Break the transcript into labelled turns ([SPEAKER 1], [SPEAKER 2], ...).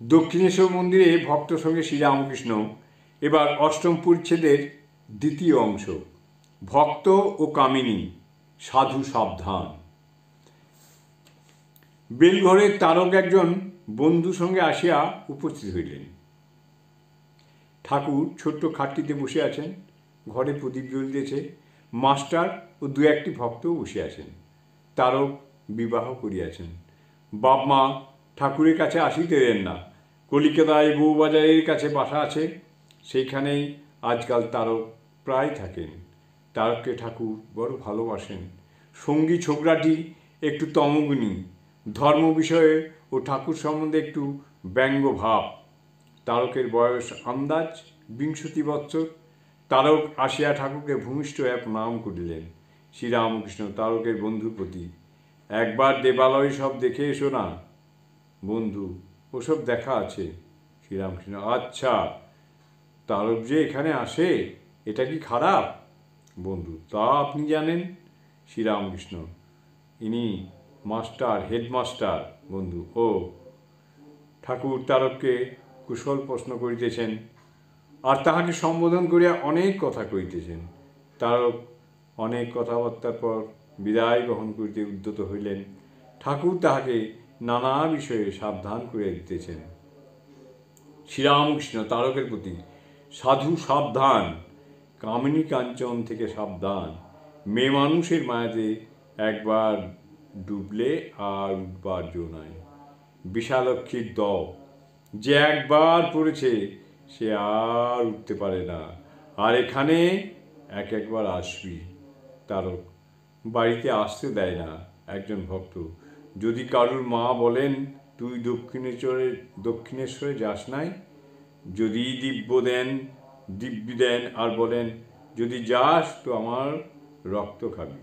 [SPEAKER 1] দক্ষিণেশ্বর মন্দিরে ভক্ত সঙ্গে শ্রীরামকৃষ্ণ। এবার অষ্টম পরিচ্ছেদের দ্বিতীয় অংশ, ভক্ত ও কামিনী, সাধু সাবধান। বেলঘরের তারক একজন বন্ধু সঙ্গে আসিয়া উপস্থিত হইলেন। ঠাকুর ছোট্ট খাটটিতে বসে আছেন, ঘরে প্রদীপ জ্বলিতেছে, মাস্টার ও দু একটি ভক্তও বসে আছেন। তারক বিবাহ করিয়াছেন। বাপ মা ঠাকুরের কাছে আসিতে দেন না। কলিকাতায় বউবাজারের কাছে বাসা আছে, সেইখানেই আজকাল তারক প্রায় থাকেন। তারককে ঠাকুর বড় ভালোবাসেন। সঙ্গী ছোকরাটি একটু তমগুণী, ধর্ম বিষয়ে ও ঠাকুর সম্বন্ধে একটু ব্যঙ্গ ভাব। তারকের বয়স আন্দাজ ২০ বৎসর। তারক আসিয়া ঠাকুরকে ভূমিষ্ঠ হইয়া প্রণাম করিলেন। শ্রীরামকৃষ্ণ তারকের বন্ধুর প্রতি, একবার দেবালয় সব দেখে এসো না। বন্ধু, ওসব দেখা আছে। শ্রীরামকৃষ্ণ, আচ্ছা, তারক যে এখানে আসে এটা কি খারাপ? বন্ধু, তা আপনি জানেন? শ্রীরামকৃষ্ণ, ইনি মাস্টার, হেডমাস্টার। বন্ধু, ও। ঠাকুর তারককে কুশল প্রশ্ন করিতেছেন আর তাহাকে সম্বোধন করিয়া অনেক কথা কইতেছেন। তারক অনেক কথাবার্তার পর বিদায় গ্রহণ করিতে উদ্যত হইলেন। ঠাকুর তাহাকে নানা বিষয়ে সাবধান করিয়া দিতেছেন। শ্রীরামকৃষ্ণ তারকের প্রতি, সাধু সাবধান, কামিনী কাঞ্চন থেকে সাবধান। মেয়ে মানুষের মায়াতে একবার ডুবলে আর উঠবার জো নাই। বিশালক্ষীর দ, যে একবার পড়েছে সে আর উঠতে পারে না। আর এখানে একবার আসবি। তারক, বাড়িতে আসতে দেয় না একজন ভক্ত। যদি কারুর মা বলেন তুই দক্ষিণেশ্বরে যাস নাই, যদি দিব্যি দেন আর বলেন যদি যাস তো আমার রক্ত খাবি।